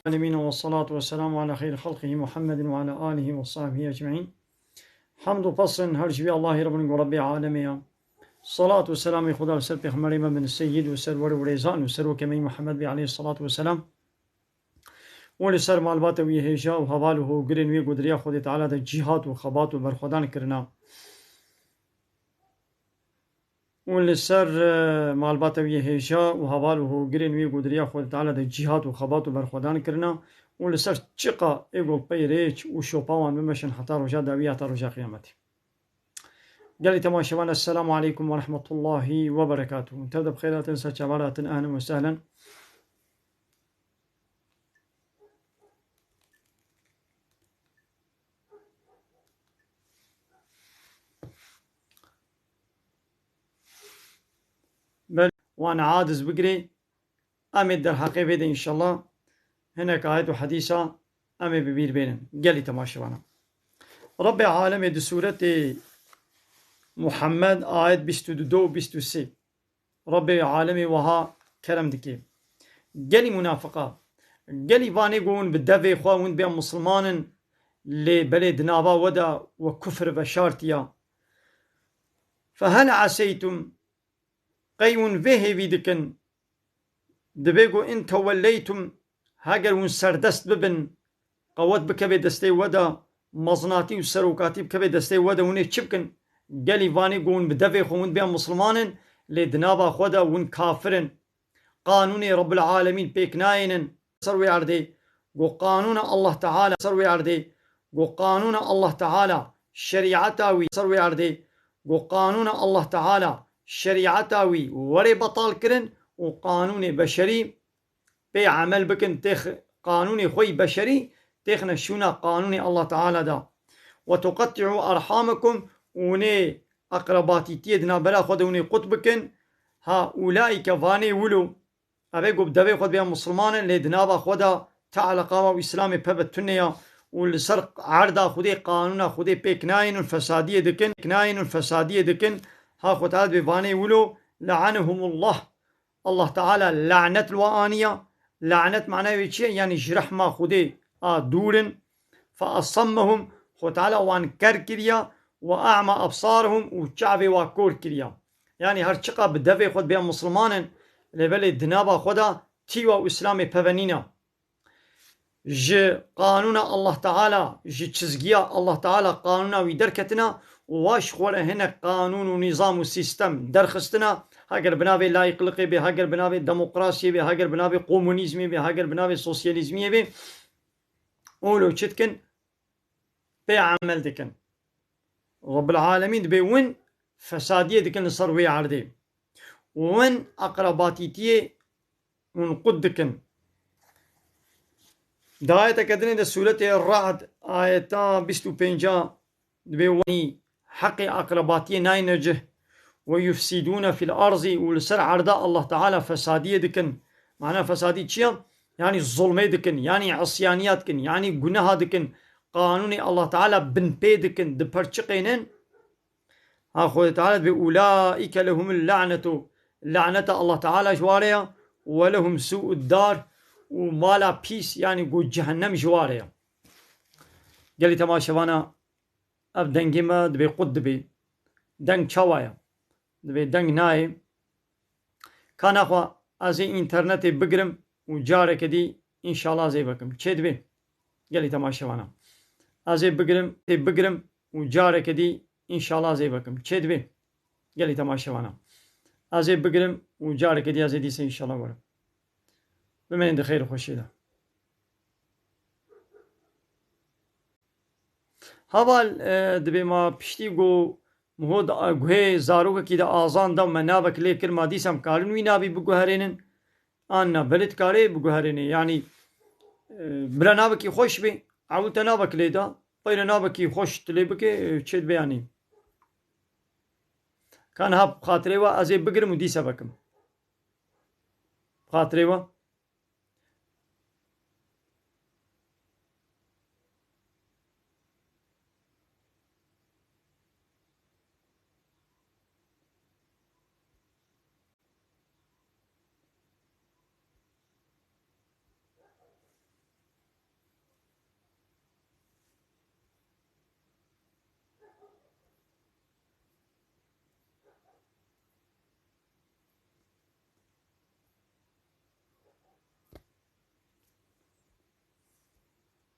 العالمين والصلاة والسلام على خير خلقه محمد وعلى آله وصحبه أجمعين. حمد و فصل هر جوی الله رب رب عالمين. صلاة والسلام خدا سر پیغمبر من السيد وسرور وريزان وسرور كمي محمد عليه الصلاة والسلام ولسر معلومات ويهجا وحواله وقرن وقدريا خود تعالى ده جهاد وخبات وبرخدان كرنا ولسر معلومات ويهجا وحواله وقرن وقدريا خود تعالى ده جهاد وخبات وبرخدان كرنا ولسر چقا ايقو بيريج وشوپاوان بمشن حتى رجا داوية حتى رجا قيامتي. قال تماشوان السلام عليكم ورحمة الله وبركاته. تبدأ بخيرات ساتشابالات أهلا وسهلا. بل وانا عادز بقري امد در حقيقة إن شاء الله هناك آيات وحديثة امي ببير بينن. قال تماشوانا رب عالم دي سورة محمد آيات 22-23 رب عالمي وها كرم دكي قالي منافقة قالي باني قون بالدفع خواهون بيان مسلمان لبلد نابا ودا وكفر بشارتيا فهل عسيتم قيون فيه بيدكن دبيقو إن توليتم هاگر ون سردست ببن قوات بكبه دستي ودا مزناتي وسروكاتي بكبه دستي ودا ونه چبكن قالي واني قون بدفع خواهون بيان مسلمان لدنابا خودا ون كافرن قانون رب العالمين بيك ناينن سروي عردي قو قانون الله تعالى سروي عردي قو قانون الله تعالى شريعتاوي سروي عردي قو قانون الله تعالى شريعتاوي وري بطال كرن وقانون بشري بي عمل بكن تخ قانون خوي بشري تخنا شونا قانون الله تعالى دا وتقطعوا أرحامكم وني أقرباتي تيدنا بلا خود وني قطبكن هؤلاء كفاني ولو أبي قب دبي خود بيا مسلمان لدنابا خودا تعالى قاوا وإسلام ببتنيا والسرق عرضا خودي قانونا خودي بيك ناين الفسادية دكن ناين الفسادية دكن ها خدات بفاني ولو لعنهم الله تعالى لعنة الوانية لعنة معناه يشي يعني جرح ما خودي دورن فأصمهم خد تعالى وان كركريا وأعمى أبصارهم وشعبي وكور كريا يعني هر چقا بدفع خود بيا مسلمان لبل دنابا خدا تيوا وإسلامي بفنينا ج قانون الله تعالى ج چزگيا الله تعالى قانونا ويدركتنا واش خوره هنا قانون ونظام وسيستم درخستنا هاگر بنابي لايقلقي بي هاگر بنابي ديمقراطية بي هاگر بنابي قومونيزمي بي هاگر بنابي سوسياليزمي بي اولو چتكن بي عمل دكن رب العالمين بي ون فسادية دكن صروي عردي ون أقرباتيتي ونقد دكن دايتا كدني دا سورة الرعد آيتا 25 دبي وني حق أقرباتي ناينجه ويفسدون في الأرض والسر عرضاء الله تعالى فسادية دكن معناه فسادية شيء يعني الظلمي دكن يعني عصيانيات دكن يعني جناها دكن قانون الله تعالى بن بي دكن دبرشقينن أخوة تعالى بأولئك لهم اللعنة لعنة الله تعالى جواريا ولهم سوء الدار ومالا بيس يعني قو جهنم جواريا قال تماشوانا اب دنگی ما دبی قد دبی دنگ چوایا دبی دنگ نای کان اخوا از اینترنت بگرم و جاره کدی انشالله زی بکم چه دبی گلی تماشوانا از بگرم و جاره کدی انشالله زی بکم چه دبی گلی تماشوانا از بگرم و جاره کدی از دیسه انشالله برم بمن خیر و خوشی ده هوال دبی ما پشتی گو مهود گوه زاروک کی دا آزان دا منابک لیکر ما دیسم کارن وی نابی بگوهرینن آن بلد کاری بگوهرینن یعنی بلا نابکی خوش بی عوتا نابک لیدا پیر نابکی خوش تلی بکی چید بیانی کان ها خاطره و از بگرم و دیسه بکم خاطره و